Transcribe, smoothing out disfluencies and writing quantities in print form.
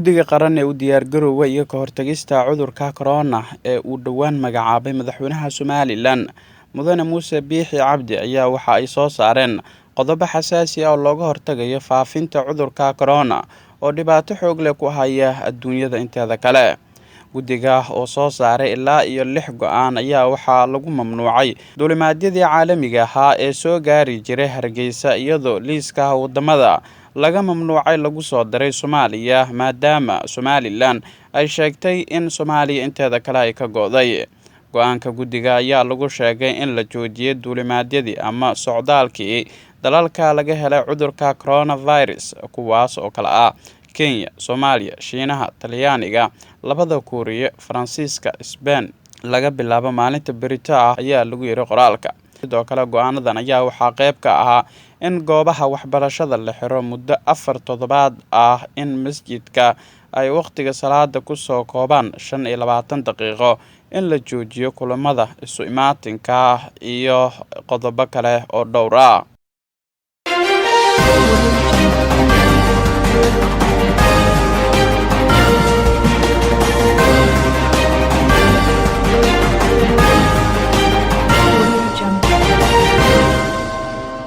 Guddiga qaran ee u diyaargarowga iyo ka hortagista cudurka corona ee uu dhowaan magacaabay madaxweynaha Somaliland Mudane Muuse Biixi Cabdi ayaa waxa ay soo saareen qodobo xasaasi ah oo looga hortagayo faafinta cudurka corona oo dhibaato xoog leh ku haya adduunyada inteeda kale. Guddiga oo soo saaray ilaa iyo 6 go'aan ayaa waxaa lagu mamnuucay duulimaadyadii caalamiga ahaa ee soo gaari jiray Hargeysa iyadoo liiska wadamada laga mamnuucay lagu soo daray Soomaaliya maadaama Somaliland ay sheegtay in Soomaaliya inteeda kale ay ka go'day. Go'aanka guddiga ayaa lagu sheegay in la joojiyo duulimaadyadii ama socdaalkii dalalka laga helay cudurka coronavirus kuwaas oo kala ah Kenya, Soomaaliya, Shiinaha, Talyaaniga, labada Kuuriya, Faransiiska, Spain laga bilaabo maalinta berito ah ayaa lagu yiri qoraalka. Sidoo kale go'aanadan ayaa waxaa qayb ka ahaa in goobaha waxbarashada la xiro muddo 4 toddobaad ah, in masjidka ay waqtiga salaada ku soo koobaan 25 daqiiqo, in la joojiyo kulamada isu imaatinka iyo qodobo kale oo dhowr ah.